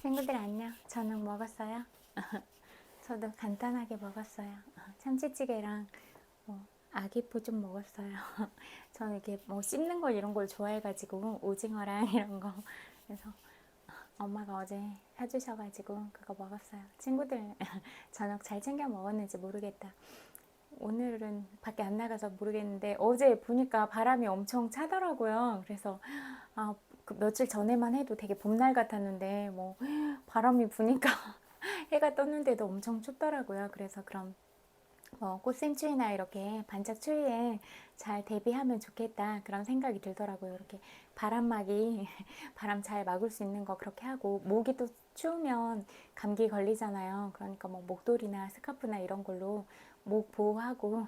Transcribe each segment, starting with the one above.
친구들 안녕. 저녁 먹었어요? 저도 간단하게 먹었어요. 참치찌개랑 아기포 좀 먹었어요. 저는 이렇게 뭐 씹는 걸 이런 걸 좋아해가지고 오징어랑 이런 거. 그래서 엄마가 어제 사주셔가지고 그거 먹었어요. 친구들 저녁 잘 챙겨 먹었는지 모르겠다. 오늘은 밖에 안 나가서 모르겠는데 어제 보니까 바람이 엄청 차더라고요. 그래서 그 며칠 전에만 해도 되게 봄날 같았는데 뭐 바람이 부니까 해가 떴는데도 엄청 춥더라고요. 그래서 그럼 꽃샘추위나 이렇게 반짝 추위에 잘 대비하면 좋겠다 그런 생각이 들더라고요. 이렇게 바람막이 바람 잘 막을 수 있는 거 그렇게 하고 목이 또 추우면 감기 걸리잖아요. 그러니까 뭐 목도리나 스카프나 이런 걸로 목 보호하고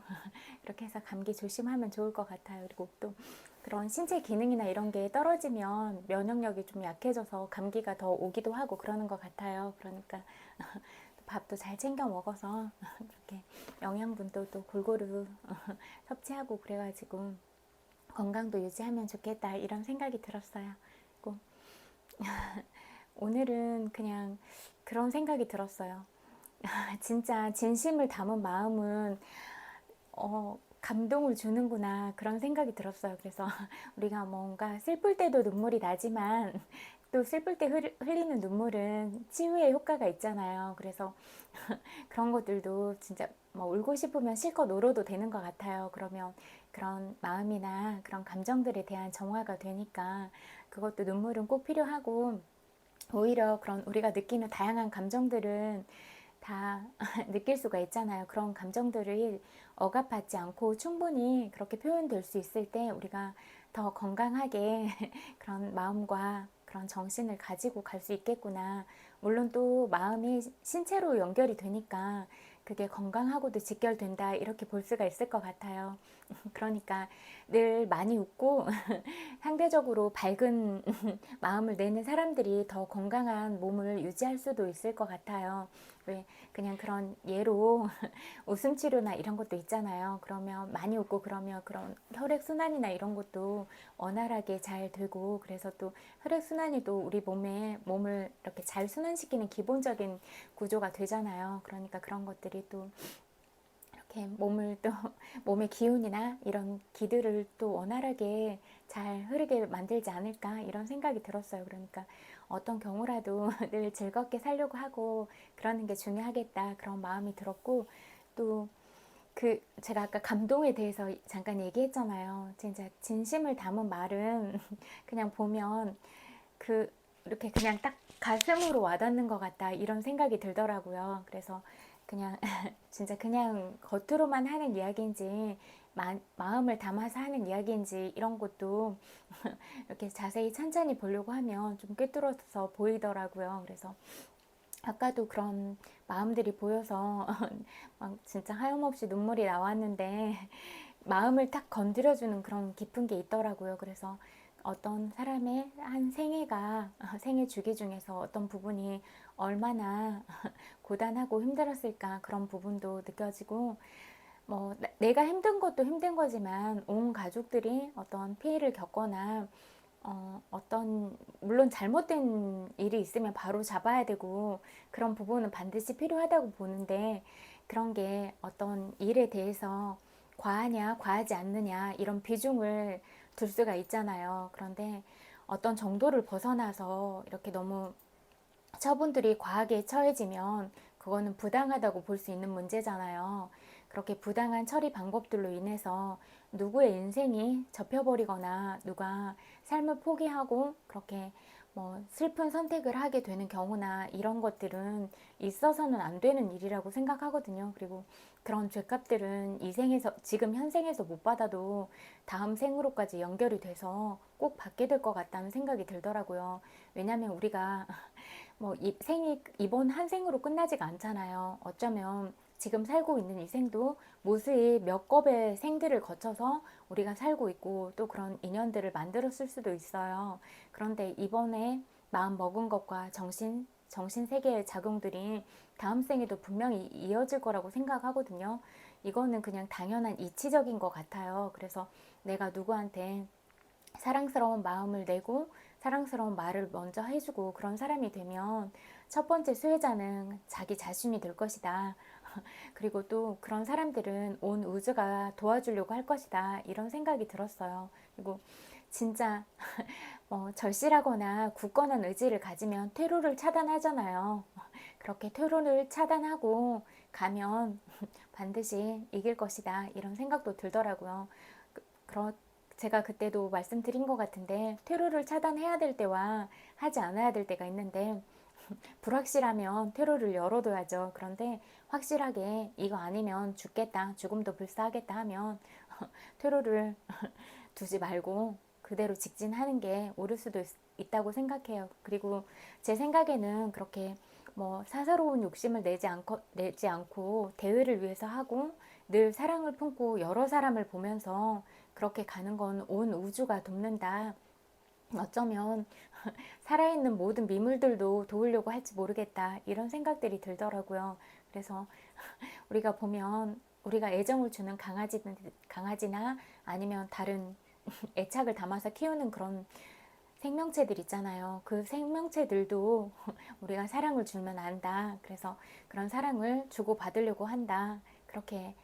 이렇게 해서 감기 조심하면 좋을 것 같아요. 그리고 또 그런 신체 기능이나 이런 게 떨어지면 면역력이 좀 약해져서 감기가 더 오기도 하고 그러는 것 같아요. 그러니까 밥도 잘 챙겨 먹어서 이렇게 영양분도 또 골고루 섭취하고 그래가지고 건강도 유지하면 좋겠다 이런 생각이 들었어요. 그리고 오늘은 그냥 그런 생각이 들었어요. 진짜 진심을 담은 마음은 감동을 주는구나 그런 생각이 들었어요. 그래서 우리가 뭔가 슬플 때도 눈물이 나지만 또 슬플 때 흘리는 눈물은 치유의 효과가 있잖아요. 그래서 그런 것들도 진짜 뭐 울고 싶으면 실컷 울어도 되는 것 같아요. 그러면 그런 마음이나 그런 감정들에 대한 정화가 되니까 그것도 눈물은 꼭 필요하고 오히려 그런 우리가 느끼는 다양한 감정들은 다 느낄 수가 있잖아요. 그런 감정들을 억압받지 않고 충분히 그렇게 표현될 수 있을 때 우리가 더 건강하게 그런 마음과 그런 정신을 가지고 갈 수 있겠구나. 물론 또 마음이 신체로 연결이 되니까 그게 건강하고도 직결된다 이렇게 볼 수가 있을 것 같아요. 그러니까 늘 많이 웃고 상대적으로 밝은 마음을 내는 사람들이 더 건강한 몸을 유지할 수도 있을 것 같아요. 왜 그냥 그런 예로 웃음 치료나 이런 것도 있잖아요. 그러면 많이 웃고 그러면 그런 혈액 순환이나 이런 것도 원활하게 잘 되고 그래서 또 혈액 순환이 또 우리 몸을 이렇게 잘 순환시키는 기본적인 구조가 되잖아요. 그러니까 그런 것들이 또 이렇게 몸을 또 몸의 기운이나 이런 기들을 또 원활하게 잘 흐르게 만들지 않을까 이런 생각이 들었어요. 그러니까 어떤 경우라도 늘 즐겁게 살려고 하고 그러는 게 중요하겠다 그런 마음이 들었고 또 제가 아까 감동에 대해서 잠깐 얘기했잖아요. 진짜 진심을 담은 말은 그냥 보면 이렇게 그냥 딱 가슴으로 와닿는 것 같다 이런 생각이 들더라고요. 그래서 그냥 진짜 그냥 겉으로만 하는 이야기인지 마음을 담아서 하는 이야기인지 이런 것도 이렇게 자세히 천천히 보려고 하면 좀 꿰뚫어서 보이더라고요. 그래서 아까도 그런 마음들이 보여서 막 진짜 하염없이 눈물이 나왔는데 마음을 딱 건드려주는 그런 깊은 게 있더라고요. 그래서 어떤 사람의 한 생애 주기 중에서 어떤 부분이 얼마나 고단하고 힘들었을까 그런 부분도 느껴지고 뭐 내가 힘든 것도 힘든 거지만 온 가족들이 어떤 피해를 겪거나 어떤 물론 잘못된 일이 있으면 바로 잡아야 되고 그런 부분은 반드시 필요하다고 보는데 그런 게 어떤 일에 대해서 과하냐 과하지 않느냐 이런 비중을 둘 수가 있잖아요. 그런데 어떤 정도를 벗어나서 이렇게 너무 처분들이 과하게 처해지면 그거는 부당하다고 볼 수 있는 문제잖아요. 그렇게 부당한 처리 방법들로 인해서 누구의 인생이 접혀버리거나 누가 삶을 포기하고 그렇게 뭐 슬픈 선택을 하게 되는 경우나 이런 것들은 있어서는 안 되는 일이라고 생각하거든요. 그리고 그런 죄값들은 이 생에서 지금 현생에서 못 받아도 다음 생으로까지 연결이 돼서 꼭 받게 될 것 같다는 생각이 들더라고요. 왜냐하면 우리가 뭐 생이 이번 한 생으로 끝나지가 않잖아요. 어쩌면 지금 살고 있는 이 생도 무수히 몇 겁의 생들을 거쳐서 우리가 살고 있고 또 그런 인연들을 만들었을 수도 있어요. 그런데 이번에 마음 먹은 것과 정신 세계의 작용들이 다음 생에도 분명히 이어질 거라고 생각하거든요. 이거는 그냥 당연한 이치적인 것 같아요. 그래서 내가 누구한테 사랑스러운 마음을 내고 사랑스러운 말을 먼저 해주고 그런 사람이 되면 첫 번째 수혜자는 자기 자신이 될 것이다. 그리고 또 그런 사람들은 온 우주가 도와주려고 할 것이다. 이런 생각이 들었어요. 그리고 진짜 절실하거나 굳건한 의지를 가지면 퇴로를 차단하잖아요. 그렇게 퇴로를 차단하고 가면 반드시 이길 것이다. 이런 생각도 들더라고요. 그렇 제가 그때도 말씀드린 것 같은데 퇴로를 차단해야 될 때와 하지 않아야 될 때가 있는데 불확실하면 퇴로를 열어둬야죠. 그런데 확실하게 이거 아니면 죽겠다, 죽음도 불사하겠다 하면 퇴로를 두지 말고 그대로 직진하는 게 옳을 수도 있다고 생각해요. 그리고 제 생각에는 그렇게 사사로운 욕심을 내지 않고 대의를 위해서 하고 늘 사랑을 품고 여러 사람을 보면서 그렇게 가는 건 온 우주가 돕는다. 어쩌면 살아있는 모든 미물들도 도우려고 할지 모르겠다. 이런 생각들이 들더라고요. 그래서 우리가 보면 우리가 애정을 주는 강아지나 아니면 다른 애착을 담아서 키우는 그런 생명체들 있잖아요. 그 생명체들도 우리가 사랑을 주면 안다. 그래서 그런 사랑을 주고받으려고 한다. 그렇게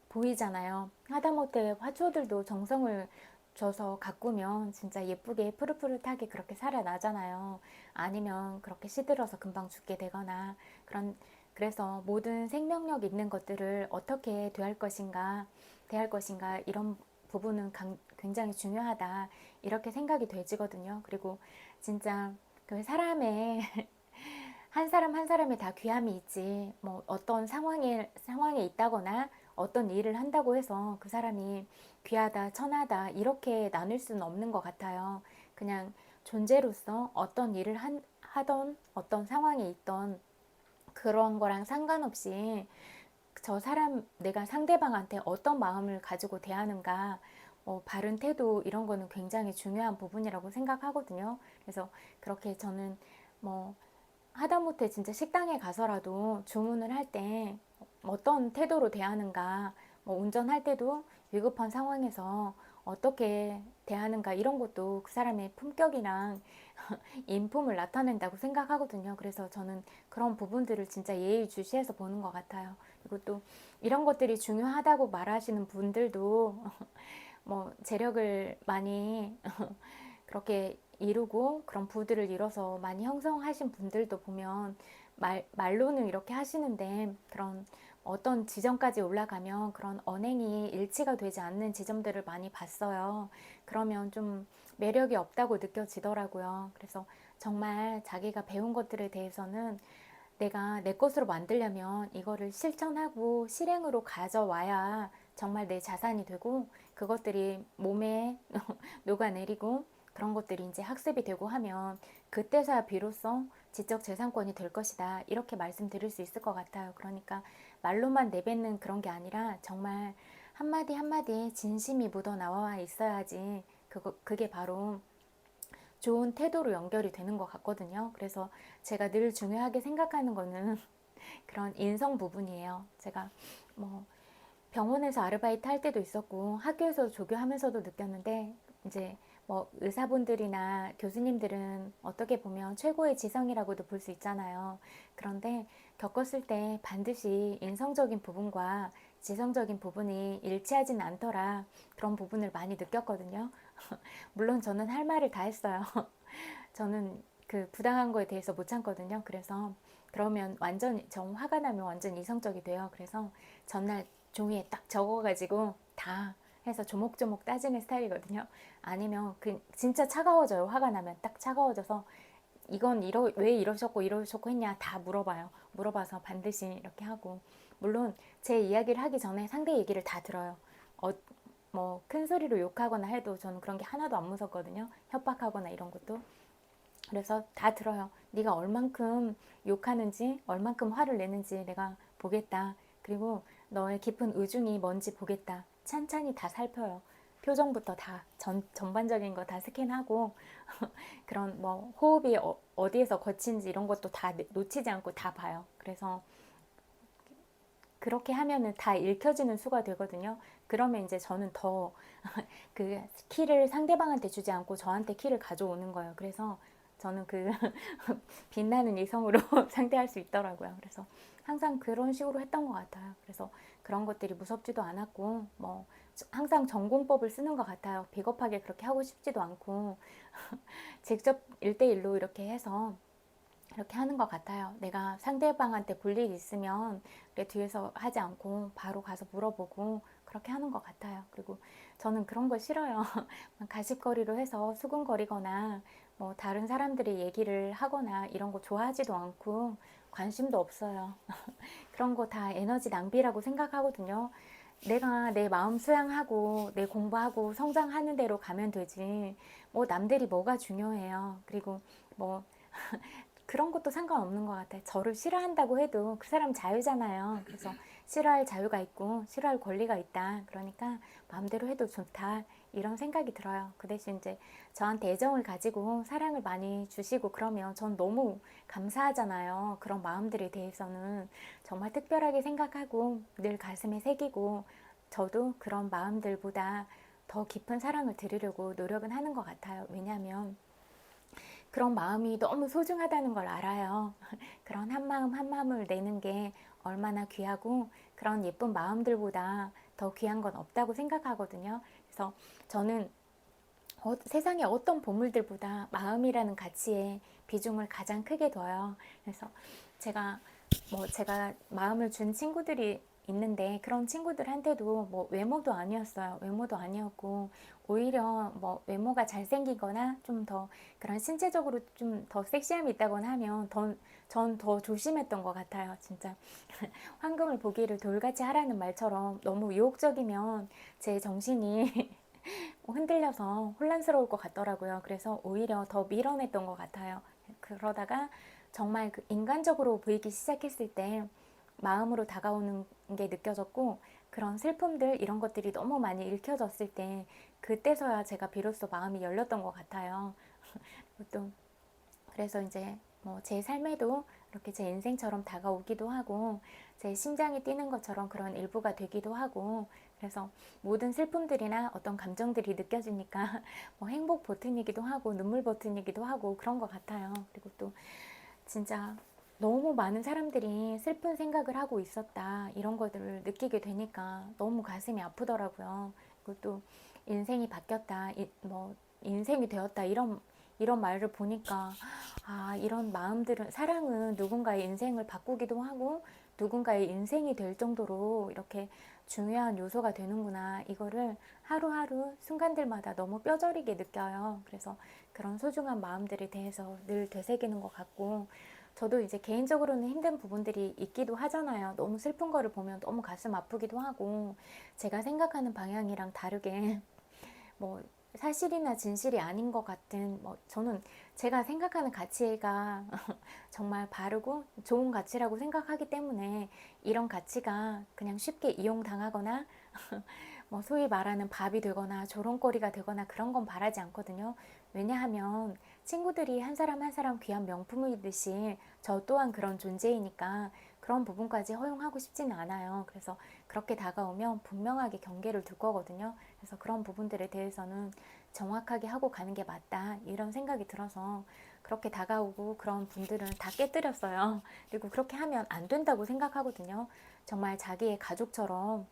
보이잖아요. 하다못해 화초들도 정성을 줘서 가꾸면 진짜 예쁘게 푸릇푸릇하게 그렇게 살아나잖아요. 아니면 그렇게 시들어서 금방 죽게 되거나 그래서 모든 생명력 있는 것들을 어떻게 대할 것인가 이런 부분은 굉장히 중요하다. 이렇게 생각이 되지거든요. 그리고 진짜 그 사람의 한 사람 한 사람에 다 귀함이 있지. 어떤 상황에 있다거나 어떤 일을 한다고 해서 그 사람이 귀하다, 천하다 이렇게 나눌 수는 없는 것 같아요. 그냥 존재로서 어떤 일을 하던 어떤 상황에 있던 그런 거랑 상관없이 저 사람, 내가 상대방한테 어떤 마음을 가지고 대하는가, 바른 태도 이런 거는 굉장히 중요한 부분이라고 생각하거든요. 그래서 그렇게 저는 하다못해 진짜 식당에 가서라도 주문을 할 때 어떤 태도로 대하는가, 운전할 때도 위급한 상황에서 어떻게 대하는가 이런 것도 그 사람의 품격이랑 인품을 나타낸다고 생각하거든요. 그래서 저는 그런 부분들을 진짜 예의주시해서 보는 것 같아요. 그리고 또 이런 것들이 중요하다고 말하시는 분들도 재력을 많이 그렇게 이루고 그런 부들을 이뤄서 많이 형성하신 분들도 보면 말로는 이렇게 하시는데 그런 어떤 지점까지 올라가면 그런 언행이 일치가 되지 않는 지점들을 많이 봤어요. 그러면 좀 매력이 없다고 느껴지더라고요. 그래서 정말 자기가 배운 것들에 대해서는 내가 내 것으로 만들려면 이거를 실천하고 실행으로 가져와야 정말 내 자산이 되고 그것들이 몸에 녹아내리고 그런 것들이 이제 학습이 되고 하면 그때서야 비로소 지적재산권이 될 것이다. 이렇게 말씀드릴 수 있을 것 같아요. 그러니까 말로만 내뱉는 그런 게 아니라 정말 한마디 한마디에 진심이 묻어나와 있어야지 그게 바로 좋은 태도로 연결이 되는 것 같거든요. 그래서 제가 늘 중요하게 생각하는 거는 그런 인성 부분이에요. 제가 병원에서 아르바이트 할 때도 있었고 학교에서 조교하면서도 느꼈는데 이제 의사분들이나 교수님들은 어떻게 보면 최고의 지성이라고도 볼 수 있잖아요. 그런데 겪었을 때 반드시 인성적인 부분과 지성적인 부분이 일치하지는 않더라. 그런 부분을 많이 느꼈거든요. 물론 저는 할 말을 다 했어요. 저는 그 부당한 거에 대해서 못 참거든요. 그래서 그러면 정 화가 나면 완전 이성적이 돼요. 그래서 전날 종이에 딱 적어가지고 다 해서 조목조목 따지는 스타일이거든요. 아니면 진짜 차가워져요. 화가 나면 딱 차가워져서 이건 왜 이러셨고 했냐 다 물어봐요. 물어봐서 반드시 이렇게 하고 물론 제 이야기를 하기 전에 상대 얘기를 다 들어요. 큰 소리로 욕하거나 해도 저는 그런 게 하나도 안 무섭거든요. 협박하거나 이런 것도. 그래서 다 들어요. 네가 얼만큼 욕하는지 얼만큼 화를 내는지 내가 보겠다. 그리고 너의 깊은 의중이 뭔지 보겠다. 찬찬히 다 살펴요. 표정부터 다 전반적인 거 다 스캔하고 그런 호흡이 어디에서 거친지 이런 것도 다 놓치지 않고 다 봐요. 그래서 그렇게 하면은 다 읽혀지는 수가 되거든요. 그러면 이제 저는 더 그 키를 상대방한테 주지 않고 저한테 키를 가져오는 거예요. 그래서 저는 그 빛나는 이성으로 상대할 수 있더라고요. 그래서 항상 그런 식으로 했던 것 같아요. 그래서 그런 것들이 무섭지도 않았고, 뭐, 항상 전공법을 쓰는 것 같아요. 비겁하게 그렇게 하고 싶지도 않고, 직접 1대1로 이렇게 해서 이렇게 하는 것 같아요. 내가 상대방한테 볼 일이 있으면 그래 뒤에서 하지 않고 바로 가서 물어보고 그렇게 하는 것 같아요. 그리고 저는 그런 거 싫어요. 가십거리로 해서 수근거리거나 뭐 다른 사람들이 얘기를 하거나 이런 거 좋아하지도 않고 관심도 없어요. 그런 거 다 에너지 낭비라고 생각하거든요. 내가 내 마음 수양하고 내 공부하고 성장하는 대로 가면 되지. 뭐 남들이 뭐가 중요해요. 그리고 뭐 그런 것도 상관없는 것 같아요. 저를 싫어한다고 해도 그 사람 자유잖아요. 그래서 싫어할 자유가 있고 싫어할 권리가 있다. 그러니까 마음대로 해도 좋다. 이런 생각이 들어요. 그 대신 이제 저한테 애정을 가지고 사랑을 많이 주시고 그러면 전 너무 감사하잖아요. 그런 마음들에 대해서는 정말 특별하게 생각하고 늘 가슴에 새기고 저도 그런 마음들보다 더 깊은 사랑을 드리려고 노력은 하는 것 같아요. 왜냐하면 그런 마음이 너무 소중하다는 걸 알아요. 그런 한 마음 한 마음을 내는 게 얼마나 귀하고 그런 예쁜 마음들보다 더 귀한 건 없다고 생각하거든요. 그래서 저는 세상에 어떤 보물들보다 마음이라는 가치에 비중을 가장 크게 둬요. 그래서 제가 제가 마음을 준 친구들이 있는데 그런 친구들한테도 뭐 외모도 아니었어요. 외모도 아니었고 오히려 뭐 외모가 잘생기거나 좀 더 그런 신체적으로 좀 더 섹시함이 있다거나 하면 전 더 조심했던 것 같아요. 진짜 황금을 보기를 돌같이 하라는 말처럼 너무 유혹적이면 제 정신이 흔들려서 혼란스러울 것 같더라고요. 그래서 오히려 더 밀어냈던 것 같아요. 그러다가 정말 그 인간적으로 보이기 시작했을 때 마음으로 다가오는 게 느껴졌고 그런 슬픔들 이런 것들이 너무 많이 읽혀졌을 때 그때서야 제가 비로소 마음이 열렸던 것 같아요. 또 그래서 이제 뭐 제 삶에도 이렇게 제 인생처럼 다가오기도 하고 제 심장이 뛰는 것처럼 그런 일부가 되기도 하고 그래서 모든 슬픔들이나 어떤 감정들이 느껴지니까 뭐 행복 버튼이기도 하고 눈물 버튼이기도 하고 그런 것 같아요. 그리고 또 진짜 너무 많은 사람들이 슬픈 생각을 하고 있었다 이런 것들을 느끼게 되니까 너무 가슴이 아프더라고요. 그리고 또 인생이 바뀌었다, 뭐 인생이 되었다 이런 말을 보니까 이런 마음들은 사랑은 누군가의 인생을 바꾸기도 하고 누군가의 인생이 될 정도로 이렇게 중요한 요소가 되는구나. 이거를 하루하루 순간들마다 너무 뼈저리게 느껴요. 그래서 그런 소중한 마음들에 대해서 늘 되새기는 것 같고 저도 이제 개인적으로는 힘든 부분들이 있기도 하잖아요. 너무 슬픈 거를 보면 너무 가슴 아프기도 하고 제가 생각하는 방향이랑 다르게 뭐 사실이나 진실이 아닌 것 같은 저는 제가 생각하는 가치가 정말 바르고 좋은 가치라고 생각하기 때문에 이런 가치가 그냥 쉽게 이용당하거나 뭐 소위 말하는 밥이 되거나 조롱거리가 되거나 그런 건 바라지 않거든요. 왜냐하면 친구들이 한 사람 한 사람 귀한 명품이듯이 저 또한 그런 존재이니까 그런 부분까지 허용하고 싶지는 않아요. 그래서 그렇게 다가오면 분명하게 경계를 둘 거거든요. 그래서 그런 부분들에 대해서는 정확하게 하고 가는 게 맞다 이런 생각이 들어서 그렇게 다가오고 그런 분들은 다 깨뜨렸어요. 그리고 그렇게 하면 안 된다고 생각하거든요. 정말 자기의 가족처럼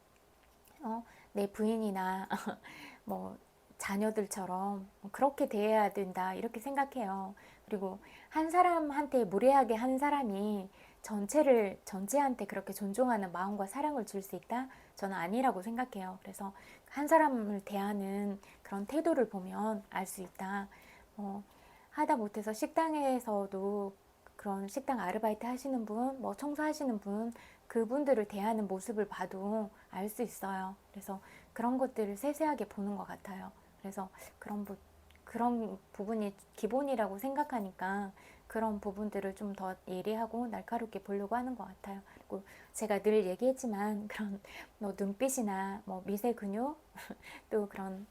내 부인이나 뭐 자녀들처럼 그렇게 대해야 된다 이렇게 생각해요. 그리고 한 사람한테 무례하게 하는 사람이 전체한테 그렇게 존중하는 마음과 사랑을 줄 수 있다? 저는 아니라고 생각해요. 그래서 한 사람을 대하는 그런 태도를 보면 알 수 있다. 하다 못해서 식당에서도 그런 식당 아르바이트 하시는 분, 뭐 청소하시는 분, 그분들을 대하는 모습을 봐도 알 수 있어요. 그래서 그런 것들을 세세하게 보는 것 같아요. 그래서 그런 부분이 기본이라고 생각하니까 그런 부분들을 좀 더 예리하고 날카롭게 보려고 하는 것 같아요. 그리고 제가 늘 얘기했지만 그런 뭐 눈빛이나 뭐 미세 근육 또 그런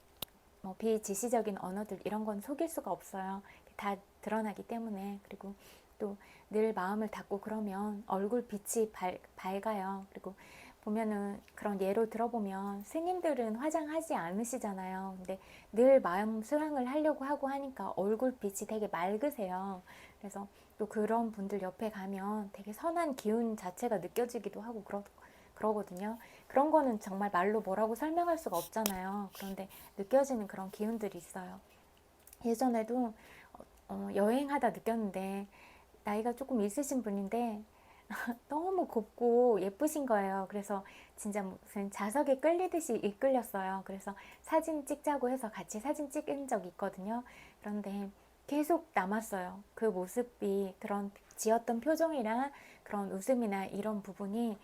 뭐 비지시적인 언어들 이런 건 속일 수가 없어요. 다 드러나기 때문에. 그리고 또 늘 마음을 닫고 그러면 얼굴 빛이 밝아요. 그리고 보면은 그런 예로 들어보면 스님들은 화장하지 않으시잖아요. 근데 늘 마음 수양을 하려고 하고 하니까 얼굴빛이 되게 맑으세요. 그래서 또 그런 분들 옆에 가면 되게 선한 기운 자체가 느껴지기도 하고 그러거든요. 그런 거는 정말 말로 뭐라고 설명할 수가 없잖아요. 그런데 느껴지는 그런 기운들이 있어요. 예전에도 여행하다 느꼈는데, 나이가 조금 있으신 분인데 너무 곱고 예쁘신 거예요. 그래서 진짜 무슨 자석에 끌리듯이 이끌렸어요. 그래서 사진 찍자고 해서 같이 사진 찍은 적이 있거든요. 그런데 계속 남았어요. 그 모습이, 그런 지었던 표정이나 그런 웃음이나 이런 부분이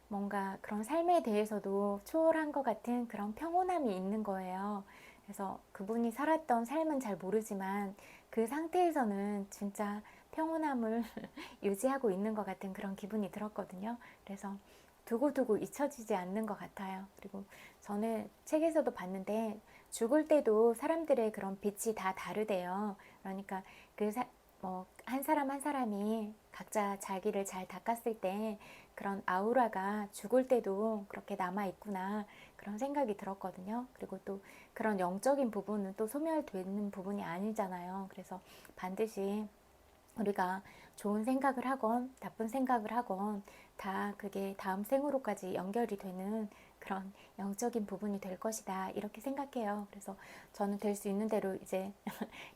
뭔가 그런 삶에 대해서도 초월한 것 같은 그런 평온함이 있는 거예요. 그래서 그분이 살았던 삶은 잘 모르지만 그 상태에서는 진짜 평온함을 유지하고 있는 것 같은 그런 기분이 들었거든요. 그래서 두고두고 잊혀지지 않는 것 같아요. 그리고 저는 책에서도 봤는데 죽을 때도 사람들의 그런 빛이 다 다르대요. 그러니까 한 사람 한 사람이 각자 자기를 잘 닦았을 때 그런 아우라가 죽을 때도 그렇게 남아있구나, 그런 생각이 들었거든요. 그리고 또 그런 영적인 부분은 또 소멸되는 부분이 아니잖아요. 그래서 반드시 우리가 좋은 생각을 하건 나쁜 생각을 하건 다 그게 다음 생으로까지 연결이 되는 그런 영적인 부분이 될 것이다, 이렇게 생각해요. 그래서 저는 될 수 있는 대로 이제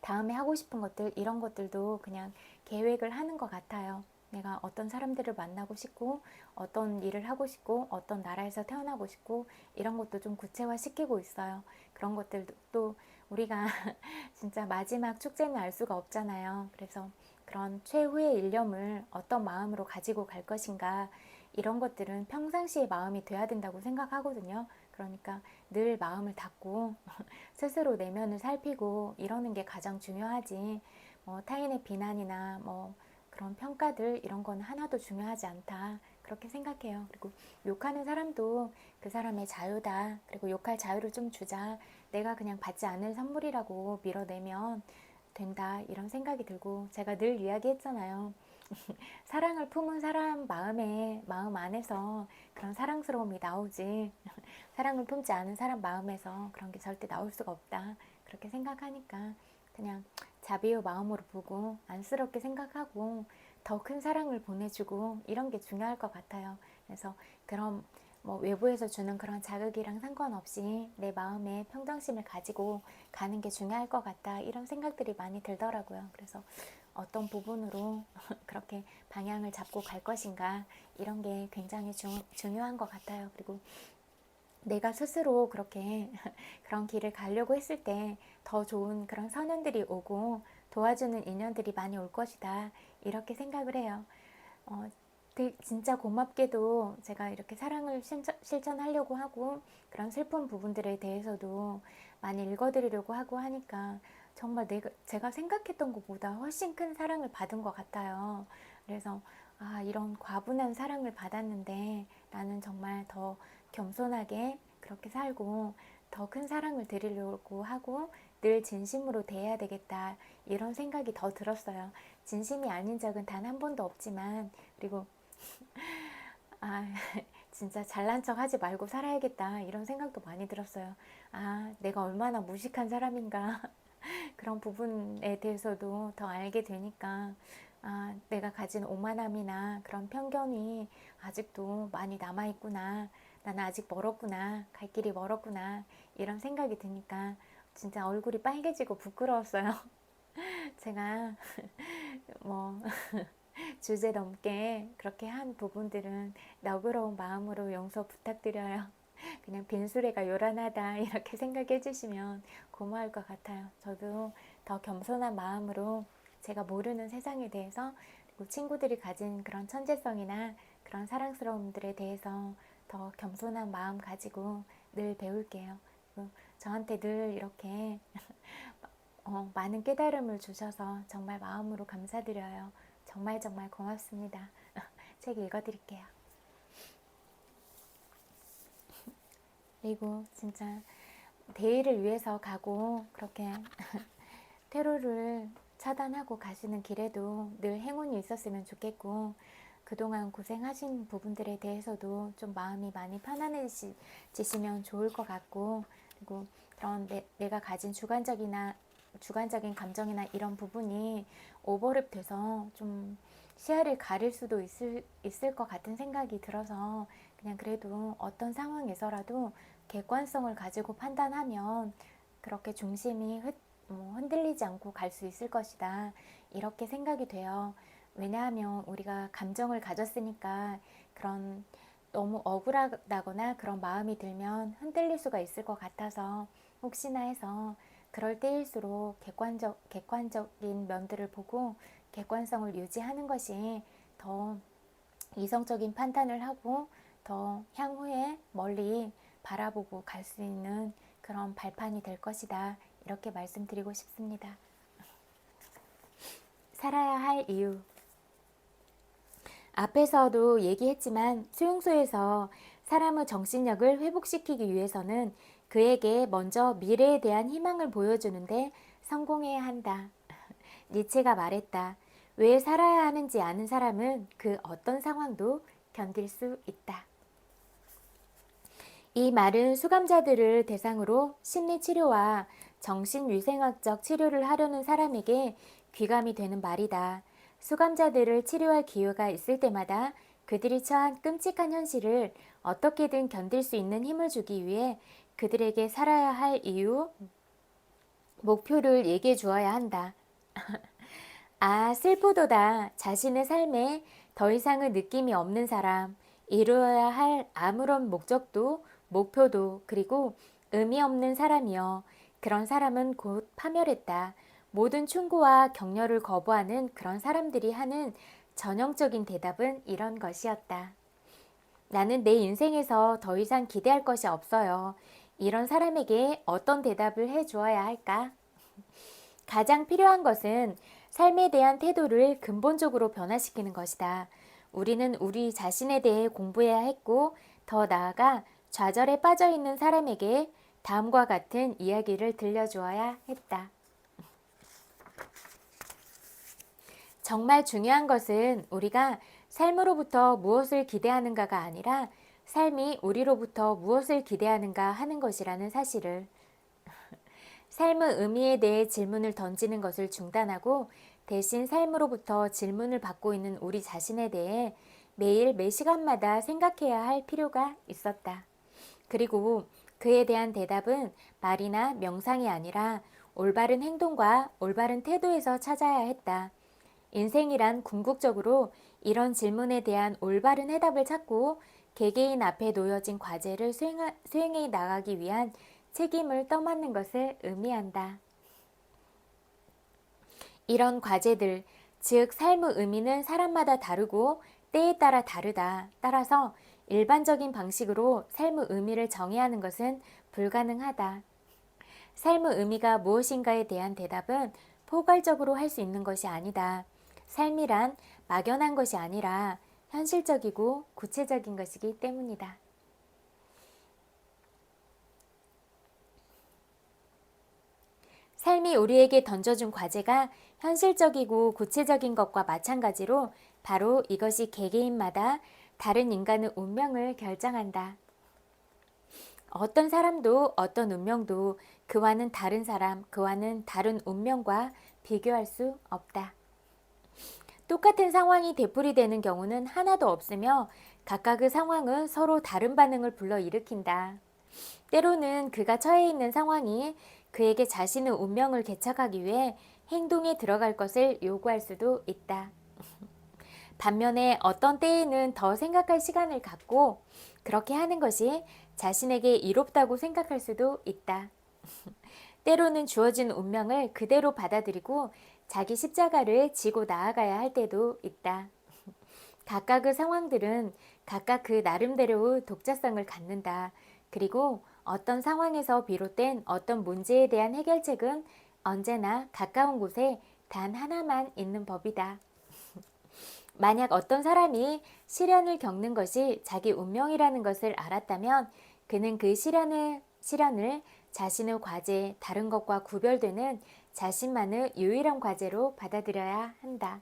다음에 하고 싶은 것들, 이런 것들도 그냥 계획을 하는 것 같아요. 내가 어떤 사람들을 만나고 싶고, 어떤 일을 하고 싶고, 어떤 나라에서 태어나고 싶고, 이런 것도 좀 구체화 시키고 있어요. 그런 것들도 또 우리가 진짜 마지막 축제는 알 수가 없잖아요. 그래서 그런 최후의 일념을 어떤 마음으로 가지고 갈 것인가, 이런 것들은 평상시의 마음이 돼야 된다고 생각하거든요. 그러니까 늘 마음을 닫고 스스로 내면을 살피고 이러는 게 가장 중요하지, 타인의 비난이나 그런 평가들, 이런 건 하나도 중요하지 않다, 그렇게 생각해요. 그리고 욕하는 사람도 그 사람의 자유다. 그리고 욕할 자유를 좀 주자. 내가 그냥 받지 않을 선물이라고 밀어내면 된다, 이런 생각이 들고, 제가 늘 이야기했잖아요. 사랑을 품은 사람 마음 안에서 그런 사랑스러움이 나오지, 사랑을 품지 않은 사람 마음에서 그런 게 절대 나올 수가 없다, 그렇게 생각하니까 그냥 자비의 마음으로 보고 안쓰럽게 생각하고 더 큰 사랑을 보내주고, 이런 게 중요할 것 같아요. 그래서 그런 외부에서 주는 그런 자극이랑 상관없이 내 마음에 평정심을 가지고 가는 게 중요할 것 같다, 이런 생각들이 많이 들더라고요. 그래서 어떤 부분으로 그렇게 방향을 잡고 갈 것인가, 이런 게 굉장히 중요한 것 같아요. 그리고 내가 스스로 그렇게 그런 길을 가려고 했을 때 더 좋은 그런 선연들이 오고 도와주는 인연들이 많이 올 것이다, 이렇게 생각을 해요. 진짜 고맙게도 제가 이렇게 사랑을 실천하려고 하고 그런 슬픈 부분들에 대해서도 많이 읽어드리려고 하고 하니까 정말 제가 생각했던 것보다 훨씬 큰 사랑을 받은 것 같아요. 그래서 이런 과분한 사랑을 받았는데 나는 정말 더 겸손하게 그렇게 살고 더 큰 사랑을 드리려고 하고 늘 진심으로 대해야 되겠다, 이런 생각이 더 들었어요. 진심이 아닌 적은 단 한 번도 없지만, 그리고 아 진짜 잘난 척 하지 말고 살아야겠다, 이런 생각도 많이 들었어요. 내가 얼마나 무식한 사람인가 그런 부분에 대해서도 더 알게 되니까, 내가 가진 오만함이나 그런 편견이 아직도 많이 남아있구나, 나는 아직 멀었구나, 갈 길이 멀었구나, 이런 생각이 드니까 진짜 얼굴이 빨개지고 부끄러웠어요. 제가 뭐 주제 넘게 그렇게 한 부분들은 너그러운 마음으로 용서 부탁드려요. 그냥 빈수레가 요란하다, 이렇게 생각해 주시면 고마울 것 같아요. 저도 더 겸손한 마음으로 제가 모르는 세상에 대해서, 그리고 친구들이 가진 그런 천재성이나 그런 사랑스러움들에 대해서 더 겸손한 마음 가지고 늘 배울게요. 그리고 저한테 늘 이렇게 많은 깨달음을 주셔서 정말 마음으로 감사드려요. 정말 정말 고맙습니다. 책 읽어드릴게요. 그리고 진짜 대의를 위해서 가고 그렇게 테러를 차단하고 가시는 길에도 늘 행운이 있었으면 좋겠고, 그동안 고생하신 부분들에 대해서도 좀 마음이 많이 편안해지시면 좋을 것 같고, 그리고 그런 내가 가진 주관적인 감정이나 이런 부분이 오버랩 돼서 좀 시야를 가릴 수도 있을 것 같은 생각이 들어서, 그냥 그래도 어떤 상황에서라도 객관성을 가지고 판단하면 그렇게 중심이 흔들리지 않고 갈 수 있을 것이다, 이렇게 생각이 돼요. 왜냐하면 우리가 감정을 가졌으니까 그런 너무 억울하다거나 그런 마음이 들면 흔들릴 수가 있을 것 같아서, 혹시나 해서 그럴 때일수록 객관적인 면들을 보고 객관성을 유지하는 것이 더 이성적인 판단을 하고 더 향후에 멀리 바라보고 갈 수 있는 그런 발판이 될 것이다, 이렇게 말씀드리고 싶습니다. 살아야 할 이유. 앞에서도 얘기했지만 수용소에서 사람의 정신력을 회복시키기 위해서는 그에게 먼저 미래에 대한 희망을 보여주는데 성공해야 한다. 니체가 말했다. 왜 살아야 하는지 아는 사람은 그 어떤 상황도 견딜 수 있다. 이 말은 수감자들을 대상으로 심리치료와 정신위생학적 치료를 하려는 사람에게 귀감이 되는 말이다. 수감자들을 치료할 기회가 있을 때마다 그들이 처한 끔찍한 현실을 어떻게든 견딜 수 있는 힘을 주기 위해 그들에게 살아야 할 이유, 목표를 얘기해 주어야 한다. 아, 슬프도다. 자신의 삶에 더 이상의 느낌이 없는 사람, 이루어야 할 아무런 목표도, 그리고 의미 없는 사람이여. 그런 사람은 곧 파멸했다. 모든 충고와 격려를 거부하는 그런 사람들이 하는 전형적인 대답은 이런 것이었다. 나는 내 인생에서 더 이상 기대할 것이 없어요. 이런 사람에게 어떤 대답을 해 주어야 할까? 가장 필요한 것은 삶에 대한 태도를 근본적으로 변화시키는 것이다. 우리는 우리 자신에 대해 공부해야 했고, 더 나아가 좌절에 빠져 있는 사람에게 다음과 같은 이야기를 들려주어야 했다. 정말 중요한 것은 우리가 삶으로부터 무엇을 기대하는가가 아니라 삶이 우리로부터 무엇을 기대하는가 하는 것이라는 사실을. 삶의 의미에 대해 질문을 던지는 것을 중단하고 대신 삶으로부터 질문을 받고 있는 우리 자신에 대해 매일 매 시간마다 생각해야 할 필요가 있었다. 그리고 그에 대한 대답은 말이나 명상이 아니라 올바른 행동과 올바른 태도에서 찾아야 했다. 인생이란 궁극적으로 이런 질문에 대한 올바른 해답을 찾고 개개인 앞에 놓여진 과제를 수행해 나가기 위한 책임을 떠맡는 것을 의미한다. 이런 과제들, 즉 삶의 의미는 사람마다 다르고 때에 따라 다르다. 따라서 일반적인 방식으로 삶의 의미를 정의하는 것은 불가능하다. 삶의 의미가 무엇인가에 대한 대답은 포괄적으로 할 수 있는 것이 아니다. 삶이란 막연한 것이 아니라 현실적이고 구체적인 것이기 때문이다. 삶이 우리에게 던져준 과제가 현실적이고 구체적인 것과 마찬가지로 바로 이것이 개개인마다 다른 인간의 운명을 결정한다. 어떤 사람도 어떤 운명도 그와는 다른 사람, 그와는 다른 운명과 비교할 수 없다. 똑같은 상황이 되풀이되는 경우는 하나도 없으며 각각의 상황은 서로 다른 반응을 불러일으킨다. 때로는 그가 처해 있는 상황이 그에게 자신의 운명을 개척하기 위해 행동에 들어갈 것을 요구할 수도 있다. 반면에 어떤 때에는 더 생각할 시간을 갖고 그렇게 하는 것이 자신에게 이롭다고 생각할 수도 있다. 때로는 주어진 운명을 그대로 받아들이고 자기 십자가를 지고 나아가야 할 때도 있다. 각각의 상황들은 각각 그 나름대로의 독자성을 갖는다. 그리고 어떤 상황에서 비롯된 어떤 문제에 대한 해결책은 언제나 가까운 곳에 단 하나만 있는 법이다. 만약 어떤 사람이 시련을 겪는 것이 자기 운명이라는 것을 알았다면 그는 그 시련을 자신의 과제, 다른 것과 구별되는 자신만의 유일한 과제로 받아들여야 한다.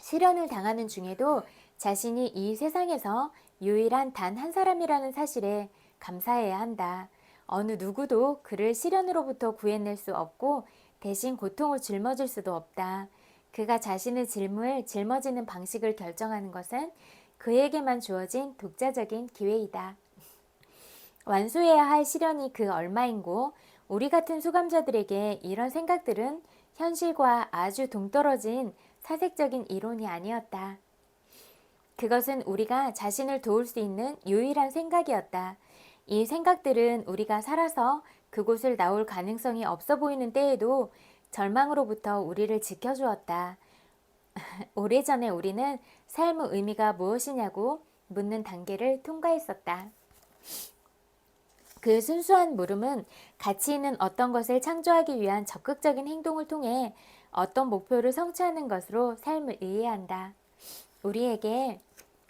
시련을 당하는 중에도 자신이 이 세상에서 유일한 단 한 사람이라는 사실에 감사해야 한다. 어느 누구도 그를 시련으로부터 구해낼 수 없고 대신 고통을 짊어질 수도 없다. 그가 자신의 짐을 짊어지는 방식을 결정하는 것은 그에게만 주어진 독자적인 기회이다. 완수해야 할 시련이 그 얼마인고 우리 같은 수감자들에게 이런 생각들은 현실과 아주 동떨어진 사색적인 이론이 아니었다. 그것은 우리가 자신을 도울 수 있는 유일한 생각이었다. 이 생각들은 우리가 살아서 그곳을 나올 가능성이 없어 보이는 때에도 절망으로부터 우리를 지켜주었다. 오래전에 우리는 삶의 의미가 무엇이냐고 묻는 단계를 통과했었다. 그 순수한 물음은 가치 있는 어떤 것을 창조하기 위한 적극적인 행동을 통해 어떤 목표를 성취하는 것으로 삶을 이해한다. 우리에게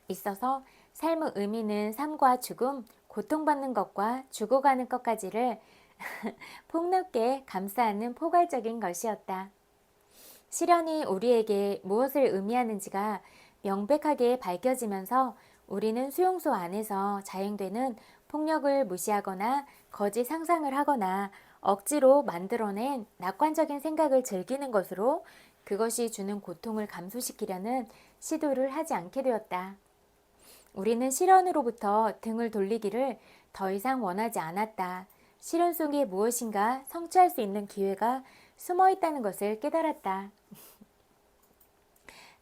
있어서 삶의 의미는 삶과 죽음, 고통받는 것과 죽어가는 것까지를 폭넓게 감싸는 포괄적인 것이었다. 시련이 우리에게 무엇을 의미하는지가 명백하게 밝혀지면서 우리는 수용소 안에서 자행되는 폭력을 무시하거나 거짓 상상을 하거나 억지로 만들어낸 낙관적인 생각을 즐기는 것으로 그것이 주는 고통을 감소시키려는 시도를 하지 않게 되었다. 우리는 시련으로부터 등을 돌리기를 더 이상 원하지 않았다. 시련 속에 무엇인가 성취할 수 있는 기회가 숨어 있다는 것을 깨달았다.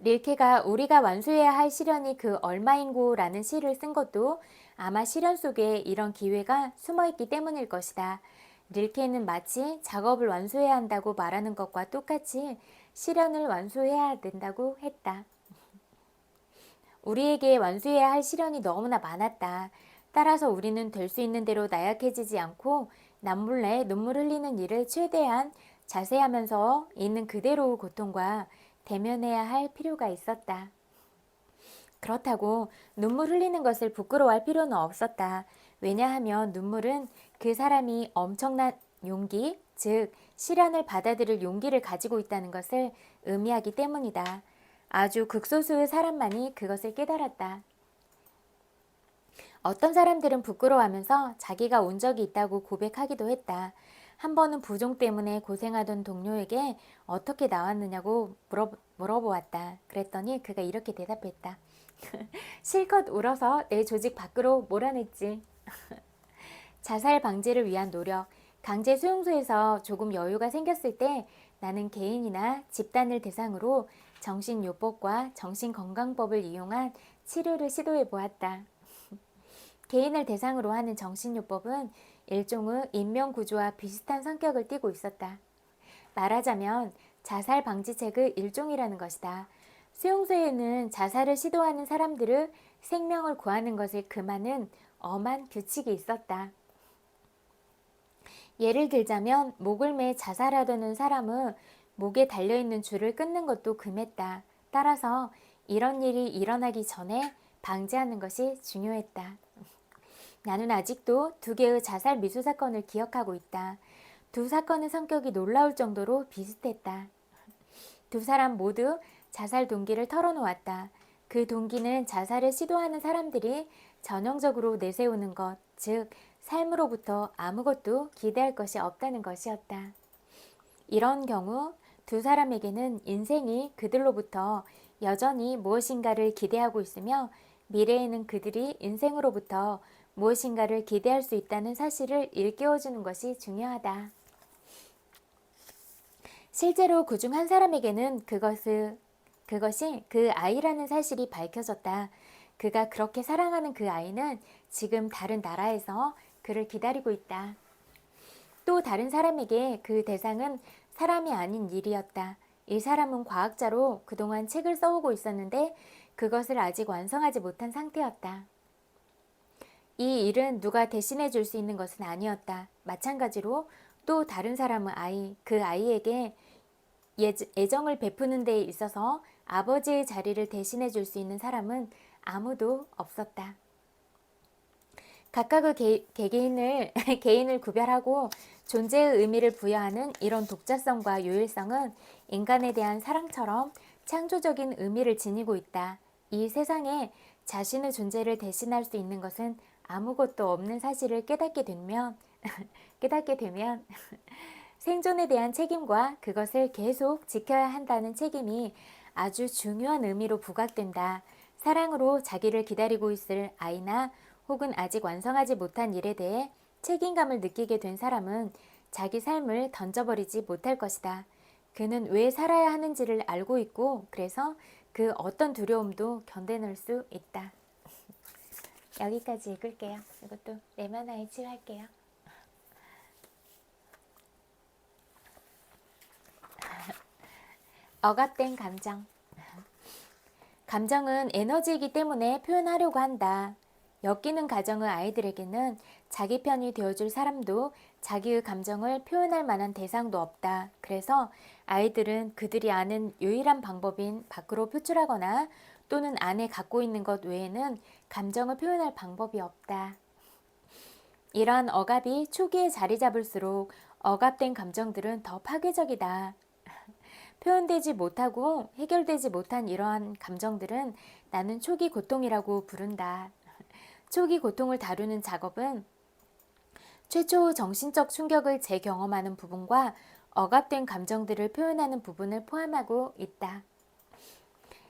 릴케가 우리가 완수해야 할 시련이 그 얼마인고 라는 시를 쓴 것도 아마 시련 속에 이런 기회가 숨어 있기 때문일 것이다. 릴케는 마치 작업을 완수해야 한다고 말하는 것과 똑같이 시련을 완수해야 된다고 했다. 우리에게 완수해야 할 시련이 너무나 많았다. 따라서 우리는 될 수 있는 대로 나약해지지 않고 남몰래 눈물 흘리는 일을 최대한 자세하면서 있는 그대로의 고통과 대면해야 할 필요가 있었다. 그렇다고 눈물 흘리는 것을 부끄러워할 필요는 없었다. 왜냐하면 눈물은 그 사람이 엄청난 용기, 즉 시련을 받아들일 용기를 가지고 있다는 것을 의미하기 때문이다. 아주 극소수의 사람만이 그것을 깨달았다. 어떤 사람들은 부끄러워하면서 자기가 온 적이 있다고 고백하기도 했다. 한 번은 부종 때문에 고생하던 동료에게 어떻게 나왔느냐고 물어보았다. 그랬더니 그가 이렇게 대답했다. 실컷 울어서 내 조직 밖으로 몰아냈지. 자살 방지를 위한 노력. 강제 수용소에서 조금 여유가 생겼을 때 나는 개인이나 집단을 대상으로 정신요법과 정신건강법을 이용한 치료를 시도해 보았다. 개인을 대상으로 하는 정신요법은 일종의 인명구조와 비슷한 성격을 띠고 있었다. 말하자면 자살 방지책의 일종이라는 것이다. 수용소에는 자살을 시도하는 사람들의 생명을 구하는 것을 금하는 엄한 규칙이 있었다. 예를 들자면 목을 매 자살하려는 사람은 목에 달려있는 줄을 끊는 것도 금했다. 따라서 이런 일이 일어나기 전에 방지하는 것이 중요했다. 나는 아직도 두 개의 자살 미수 사건을 기억하고 있다. 두 사건의 성격이 놀라울 정도로 비슷했다. 두 사람 모두 자살 동기를 털어놓았다. 그 동기는 자살을 시도하는 사람들이 전형적으로 내세우는 것, 즉 삶으로부터 아무것도 기대할 것이 없다는 것이었다. 이런 경우 두 사람에게는 인생이 그들로부터 여전히 무엇인가를 기대하고 있으며 미래에는 그들이 인생으로부터 무엇인가를 기대할 수 있다는 사실을 일깨워주는 것이 중요하다. 실제로 그중 한 사람에게는 그것이 그 아이라는 사실이 밝혀졌다. 그가 그렇게 사랑하는 그 아이는 지금 다른 나라에서 그를 기다리고 있다. 또 다른 사람에게 그 대상은 사람이 아닌 일이었다. 이 사람은 과학자로 그동안 책을 써오고 있었는데 그것을 아직 완성하지 못한 상태였다. 이 일은 누가 대신해 줄 수 있는 것은 아니었다. 마찬가지로 또 다른 사람의 아이, 그 아이에게 애정을 베푸는 데에 있어서 아버지의 자리를 대신해 줄 수 있는 사람은 아무도 없었다. 각각의 개인을 구별하고 존재의 의미를 부여하는 이런 독자성과 유일성은 인간에 대한 사랑처럼 창조적인 의미를 지니고 있다. 이 세상에 자신의 존재를 대신할 수 있는 것은 아무것도 없는 사실을 깨닫게 되면 생존에 대한 책임과 그것을 계속 지켜야 한다는 책임이 아주 중요한 의미로 부각된다. 사랑으로 자기를 기다리고 있을 아이나 혹은 아직 완성하지 못한 일에 대해 책임감을 느끼게 된 사람은 자기 삶을 던져버리지 못할 것이다. 그는 왜 살아야 하는지를 알고 있고 그래서 그 어떤 두려움도 견뎌낼 수 있다. 여기까지 읽을게요. 이것도 내면화에 치유할게요. 억압된 감정. 감정은 에너지이기 때문에 표현하려고 한다. 엮이는 가정의 아이들에게는 자기 편이 되어줄 사람도 자기의 감정을 표현할 만한 대상도 없다. 그래서 아이들은 그들이 아는 유일한 방법인 밖으로 표출하거나 또는 안에 갖고 있는 것 외에는 감정을 표현할 방법이 없다. 이러한 억압이 초기에 자리 잡을수록 억압된 감정들은 더 파괴적이다. 표현되지 못하고 해결되지 못한 이러한 감정들은 나는 초기 고통이라고 부른다. 초기 고통을 다루는 작업은 최초 정신적 충격을 재경험하는 부분과 억압된 감정들을 표현하는 부분을 포함하고 있다.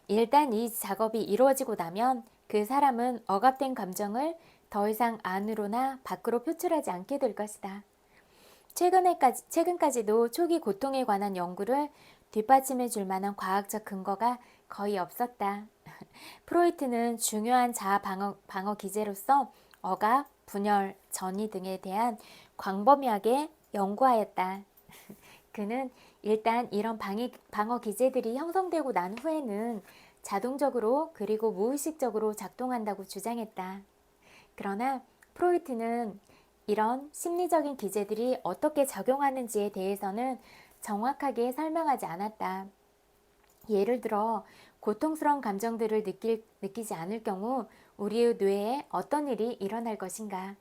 일단 이 작업이 이루어지고 나면 그 사람은 억압된 감정을 더 이상 안으로나 밖으로 표출하지 않게 될 것이다. 최근까지도 초기 고통에 관한 연구를 뒷받침해 줄 만한 과학적 근거가 거의 없었다. 프로이트는 중요한 자아 방어 기제로서 억압, 분열, 전이 등에 대한 광범위하게 연구하였다. 그는 일단 이런 방어 기제들이 형성되고 난 후에는 자동적으로 그리고 무의식적으로 작동한다고 주장했다. 그러나 프로이트는 이런 심리적인 기제들이 어떻게 작용하는지에 대해서는 정확하게 설명하지 않았다. 예를 들어 고통스러운 감정들을 느끼지 않을 경우 우리의 뇌에 어떤 일이 일어날 것인가.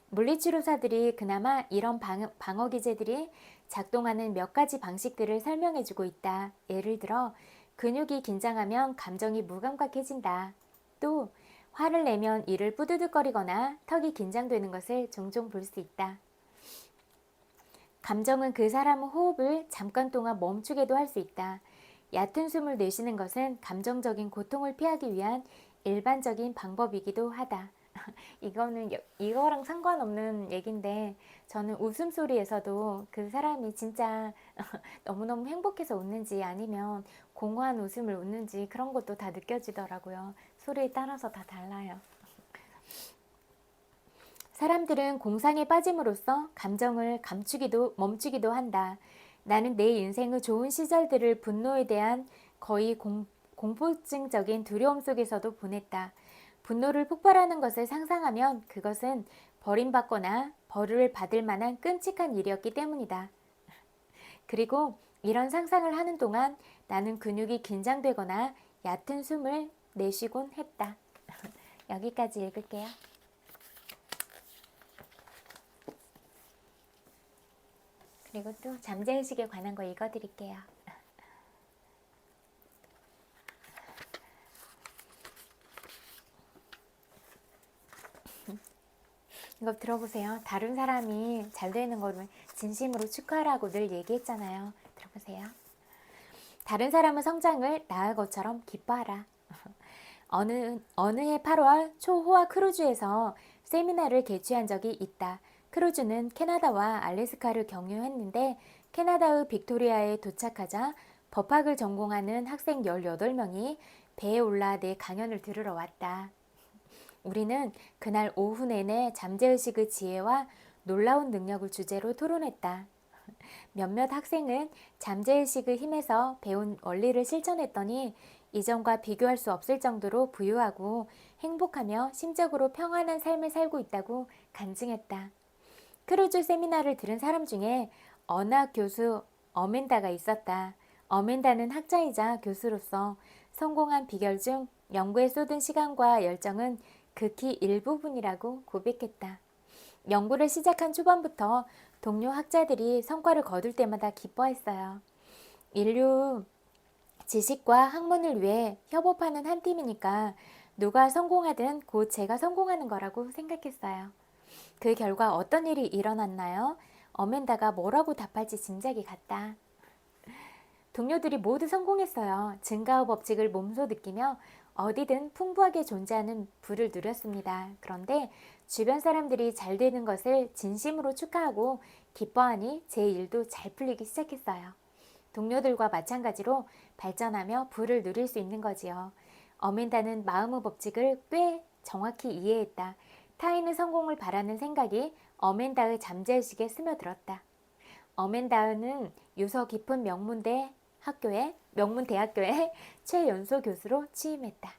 물리치료사들이 그나마 이런 방어 기제들이 작동하는 몇 가지 방식들을 설명해주고 있다. 예를 들어 근육이 긴장하면 감정이 무감각해진다. 또 화를 내면 이를 뿌드득거리거나 턱이 긴장되는 것을 종종 볼 수 있다. 감정은 그 사람의 호흡을 잠깐 동안 멈추게도 할 수 있다. 얕은 숨을 내쉬는 것은 감정적인 고통을 피하기 위한 일반적인 방법이기도 하다. 이거랑 상관없는 얘긴데 저는 웃음소리에서도 그 사람이 진짜 너무너무 행복해서 웃는지 아니면 공허한 웃음을 웃는지 그런 것도 다 느껴지더라고요. 소리에 따라서 다 달라요. 사람들은 공상에 빠짐으로써 감정을 멈추기도 한다. 나는 내 인생의 좋은 시절들을 분노에 대한 거의 공포증적인 두려움 속에서도 보냈다. 분노를 폭발하는 것을 상상하면 그것은 버림받거나 벌을 받을 만한 끔찍한 일이었기 때문이다. 그리고 이런 상상을 하는 동안 나는 근육이 긴장되거나 얕은 숨을 내쉬곤 했다. 여기까지 읽을게요. 그리고 또 잠재의식에 관한 거 읽어드릴게요. 이거 들어보세요. 다른 사람이 잘 되는 거를 진심으로 축하하라고 늘 얘기했잖아요. 들어보세요. 다른 사람의 성장을 나의 것처럼 기뻐하라. 어느 해 8월 초호화 크루즈에서 세미나를 개최한 적이 있다. 크루즈는 캐나다와 알래스카를 경유했는데 캐나다의 빅토리아에 도착하자 법학을 전공하는 학생 18명이 배에 올라 내 강연을 들으러 왔다. 우리는 그날 오후 내내 잠재의식의 지혜와 놀라운 능력을 주제로 토론했다. 몇몇 학생은 잠재의식의 힘에서 배운 원리를 실천했더니 이전과 비교할 수 없을 정도로 부유하고 행복하며 심적으로 평안한 삶을 살고 있다고 간증했다. 크루즈 세미나를 들은 사람 중에 언학 교수 어멘다가 있었다. 어멘다는 학자이자 교수로서 성공한 비결 중 연구에 쏟은 시간과 열정은 극히 일부분이라고 고백했다. 연구를 시작한 초반부터 동료 학자들이 성과를 거둘 때마다 기뻐했어요. 인류 지식과 학문을 위해 협업하는 한 팀이니까 누가 성공하든 곧 제가 성공하는 거라고 생각했어요. 그 결과 어떤 일이 일어났나요? 어멘다가 뭐라고 답할지 짐작이 갔다. 동료들이 모두 성공했어요. 증가호 법칙을 몸소 느끼며 어디든 풍부하게 존재하는 부를 누렸습니다. 그런데 주변 사람들이 잘 되는 것을 진심으로 축하하고 기뻐하니 제 일도 잘 풀리기 시작했어요. 동료들과 마찬가지로 발전하며 부를 누릴 수 있는 거지요. 어멘다는 마음의 법칙을 꽤 정확히 이해했다. 타인의 성공을 바라는 생각이 어멘다의 잠재의식에 스며들었다. 어멘다은은 유서 깊은 명문대학교의 최연소 교수로 취임했다.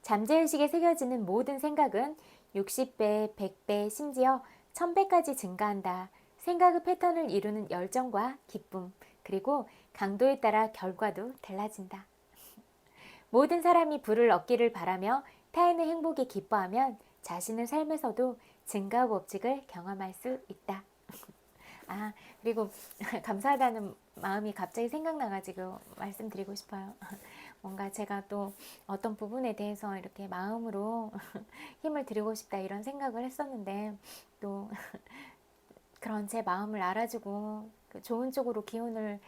잠재의식에 새겨지는 모든 생각은 60배, 100배, 심지어 1000배까지 증가한다. 생각의 패턴을 이루는 열정과 기쁨, 그리고 강도에 따라 결과도 달라진다. 모든 사람이 부를 얻기를 바라며 타인의 행복에 기뻐하면 자신의 삶에서도 증가 법칙을 경험할 수 있다. 그리고 감사하다는 마음이 갑자기 생각나가지고 말씀드리고 싶어요. 뭔가 제가 또 어떤 부분에 대해서 이렇게 마음으로 힘을 드리고 싶다 이런 생각을 했었는데 또 그런 제 마음을 알아주고 좋은 쪽으로 기운을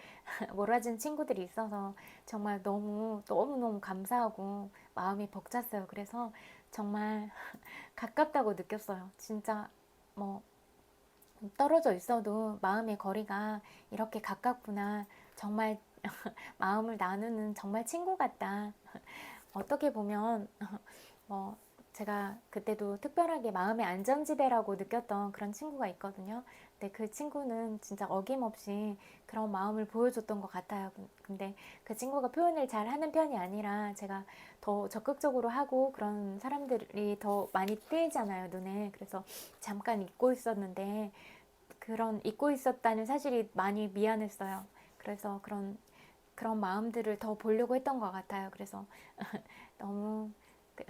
몰아준 친구들이 있어서 정말 너무너무 감사하고 마음이 벅찼어요. 그래서 정말 가깝다고 느꼈어요. 진짜 뭐 떨어져 있어도 마음의 거리가 이렇게 가깝구나. 정말 마음을 나누는 정말 친구 같다. 어떻게 보면 뭐 제가 그때도 특별하게 마음의 안전지대라고 느꼈던 그런 친구가 있거든요. 근데 그 친구는 진짜 어김없이 그런 마음을 보여줬던 것 같아요. 근데 그 친구가 표현을 잘 하는 편이 아니라 제가 더 적극적으로 하고 그런 사람들이 더 많이 띄잖아요, 눈에. 그래서 잠깐 잊고 있었는데 그런 잊고 있었다는 사실이 많이 미안했어요. 그래서 그런 마음들을 더 보려고 했던 것 같아요. 그래서 너무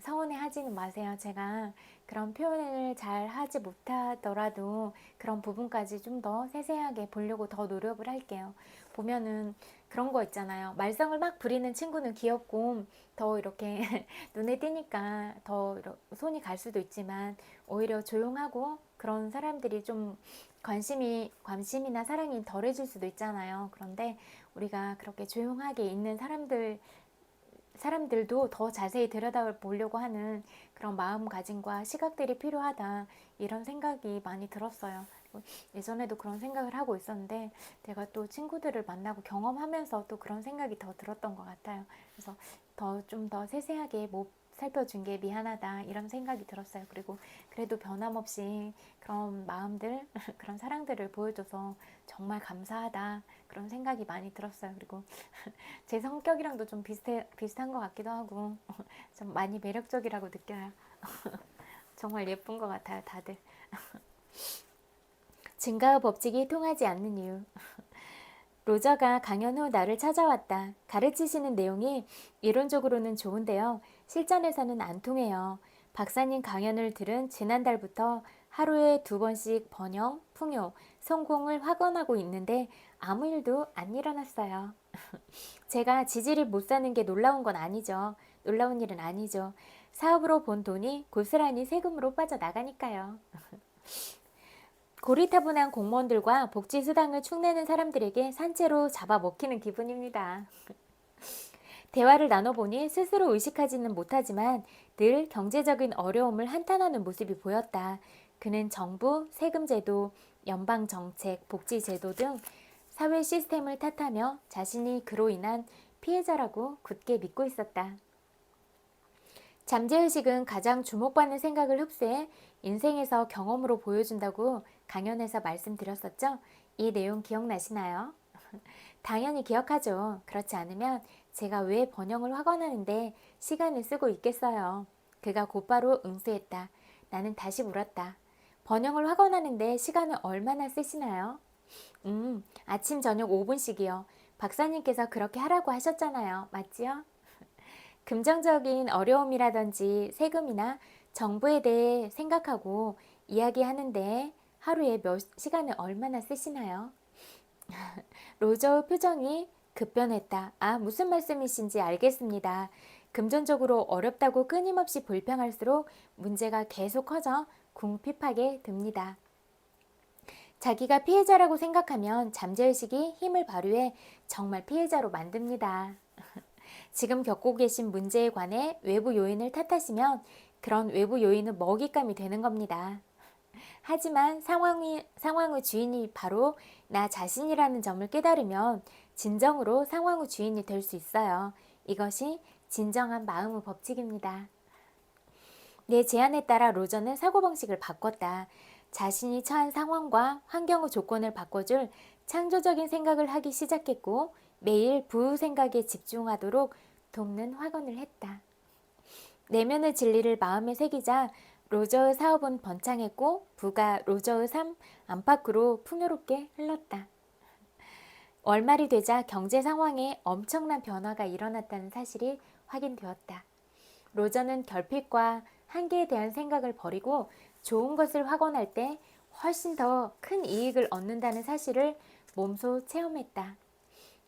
서운해 하지는 마세요. 제가 그런 표현을 잘 하지 못하더라도 그런 부분까지 좀 더 세세하게 보려고 더 노력을 할게요. 보면은 그런 거 있잖아요. 말썽을 막 부리는 친구는 귀엽고 더 이렇게 눈에 띄니까 더 손이 갈 수도 있지만 오히려 조용하고 그런 사람들이 좀 관심이나 사랑이 덜해질 수도 있잖아요. 그런데 우리가 그렇게 조용하게 있는 사람들도 더 자세히 들여다보려고 하는 그런 마음가짐과 시각들이 필요하다 이런 생각이 많이 들었어요. 예전에도 그런 생각을 하고 있었는데 제가 또 친구들을 만나고 경험하면서 또 그런 생각이 더 들었던 것 같아요. 그래서 좀 더 세세하게 못 살펴준 게 미안하다 이런 생각이 들었어요. 그리고 그래도 변함없이 그런 마음들 그런 사랑들을 보여줘서 정말 감사하다 그런 생각이 많이 들었어요. 그리고 제 성격이랑도 좀 비슷한 것 같기도 하고 좀 많이 매력적이라고 느껴요. 정말 예쁜 것 같아요, 다들. 증가의 법칙이 통하지 않는 이유. 로저가 강연 후 나를 찾아왔다. 가르치시는 내용이 이론적으로는 좋은데요. 실전에서는 안 통해요. 박사님 강연을 들은 지난달부터 하루에 2번씩 번영, 풍요, 성공을 확언하고 있는데 아무 일도 안 일어났어요. 제가 지지를 못 사는 게 놀라운 건 아니죠. 놀라운 일은 아니죠. 사업으로 본 돈이 고스란히 세금으로 빠져나가니까요. 고리타분한 공무원들과 복지수당을 축내는 사람들에게 산채로 잡아먹히는 기분입니다. 대화를 나눠보니 스스로 의식하지는 못하지만 늘 경제적인 어려움을 한탄하는 모습이 보였다. 그는 정부, 세금제도, 연방정책, 복지제도 등 사회 시스템을 탓하며 자신이 그로 인한 피해자라고 굳게 믿고 있었다. 잠재의식은 가장 주목받는 생각을 흡수해 인생에서 경험으로 보여준다고 강연에서 말씀드렸었죠? 이 내용 기억나시나요? 당연히 기억하죠. 그렇지 않으면 제가 왜 번영을 확언하는데 시간을 쓰고 있겠어요. 그가 곧바로 응수했다. 나는 다시 물었다. 번영을 확언하는데 시간을 얼마나 쓰시나요? 아침 저녁 5분씩이요. 박사님께서 그렇게 하라고 하셨잖아요. 맞지요? 금전적인 어려움이라든지 세금이나 정부에 대해 생각하고 이야기하는데 하루에 몇 시간을 얼마나 쓰시나요? 로저의 표정이 급변했다. 아, 무슨 말씀이신지 알겠습니다. 금전적으로 어렵다고 끊임없이 불평할수록 문제가 계속 커져 궁핍하게 됩니다. 자기가 피해자라고 생각하면 잠재의식이 힘을 발휘해 정말 피해자로 만듭니다. 지금 겪고 계신 문제에 관해 외부 요인을 탓하시면 그런 외부 요인은 먹잇감이 되는 겁니다. 하지만 상황의 주인이 바로 나 자신이라는 점을 깨달으면 진정으로 상황의 주인이 될 수 있어요. 이것이 진정한 마음의 법칙입니다. 내 제안에 따라 로저는 사고방식을 바꿨다. 자신이 처한 상황과 환경의 조건을 바꿔줄 창조적인 생각을 하기 시작했고 매일 부의 생각에 집중하도록 돕는 확언을 했다. 내면의 진리를 마음에 새기자 로저의 사업은 번창했고 부가 로저의 삶 안팎으로 풍요롭게 흘렀다. 월말이 되자 경제 상황에 엄청난 변화가 일어났다는 사실이 확인되었다. 로저는 결핍과 한계에 대한 생각을 버리고 좋은 것을 확언할 때 훨씬 더 큰 이익을 얻는다는 사실을 몸소 체험했다.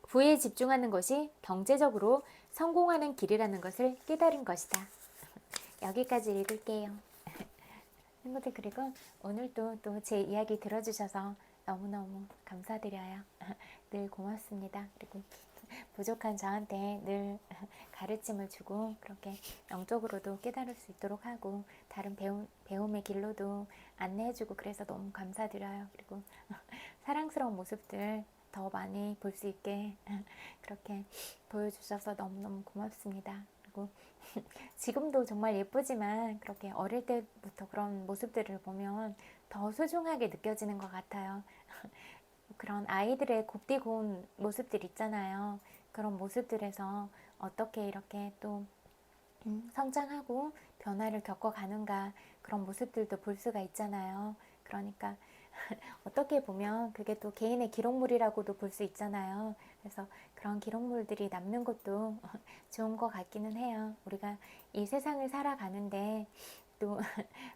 부에 집중하는 것이 경제적으로 성공하는 길이라는 것을 깨달은 것이다. 여기까지 읽을게요. 친구들, 그리고 오늘도 또 제 이야기 들어주셔서 너무너무 감사드려요. 늘 고맙습니다. 그리고 부족한 저한테 늘 가르침을 주고 그렇게 영적으로도 깨달을 수 있도록 하고 다른 배움의 길로도 안내해주고 그래서 너무 감사드려요. 그리고 사랑스러운 모습들 더 많이 볼 수 있게 그렇게 보여주셔서 너무너무 고맙습니다. 그리고 지금도 정말 예쁘지만 그렇게 어릴 때부터 그런 모습들을 보면 더 소중하게 느껴지는 것 같아요. 그런 아이들의 곱디 고운 모습들 있잖아요. 그런 모습들에서 어떻게 이렇게 또 성장하고 변화를 겪어가는가 그런 모습들도 볼 수가 있잖아요. 그러니까 어떻게 보면 그게 또 개인의 기록물이라고도 볼 수 있잖아요. 그래서 그런 기록물들이 남는 것도 좋은 것 같기는 해요. 우리가 이 세상을 살아가는데 또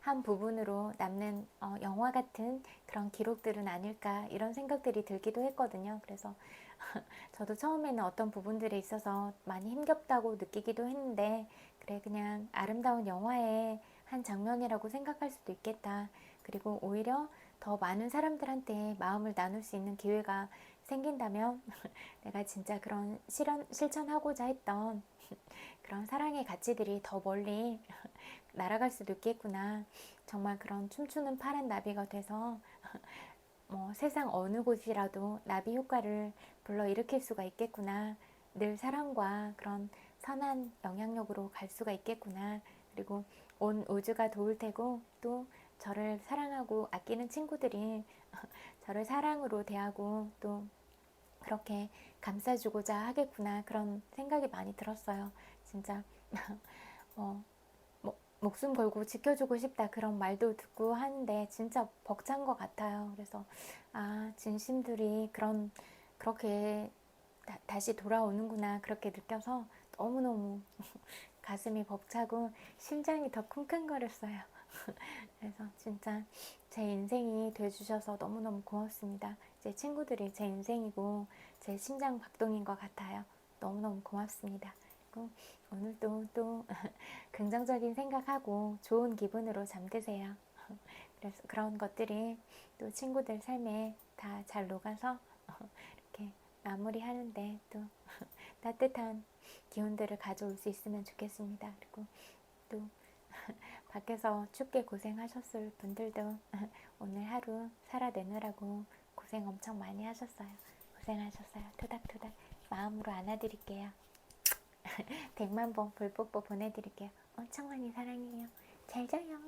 한 부분으로 남는 영화 같은 그런 기록들은 아닐까 이런 생각들이 들기도 했거든요. 그래서 저도 처음에는 어떤 부분들에 있어서 많이 힘겹다고 느끼기도 했는데 그래 그냥 아름다운 영화의 한 장면이라고 생각할 수도 있겠다. 그리고 오히려 더 많은 사람들한테 마음을 나눌 수 있는 기회가 생긴다면 내가 진짜 그런 실천하고자 했던 그런 사랑의 가치들이 더 멀리 날아갈 수도 있겠구나. 정말 그런 춤추는 파란 나비가 돼서 세상 어느 곳이라도 나비 효과를 불러일으킬 수가 있겠구나. 늘 사랑과 그런 선한 영향력으로 갈 수가 있겠구나. 그리고 온 우주가 도울 테고 또 저를 사랑하고 아끼는 친구들이 저를 사랑으로 대하고 또 그렇게 감싸주고자 하겠구나. 그런 생각이 많이 들었어요. 진짜 목숨 걸고 지켜주고 싶다 그런 말도 듣고 하는데 진짜 벅찬 것 같아요. 그래서 진심들이 그렇게 다시 돌아오는구나 그렇게 느껴서 너무너무 가슴이 벅차고 심장이 더 쿵쾅거렸어요. 그래서 진짜 제 인생이 돼주셔서 너무너무 고맙습니다. 제 친구들이 제 인생이고 제 심장 박동인 것 같아요. 너무너무 고맙습니다. 그리고 오늘도 또 긍정적인 생각하고 좋은 기분으로 잠드세요. 그래서 그런 것들이 또 친구들 삶에 다 잘 녹아서 이렇게 마무리하는데 또 따뜻한 기운들을 가져올 수 있으면 좋겠습니다. 그리고 또 밖에서 춥게 고생하셨을 분들도 오늘 하루 살아내느라고 고생 엄청 많이 하셨어요. 고생하셨어요. 토닥토닥 마음으로 안아드릴게요. 100만 번 볼뽀뽀 보내드릴게요. 엄청 많이 사랑해요. 잘 자요.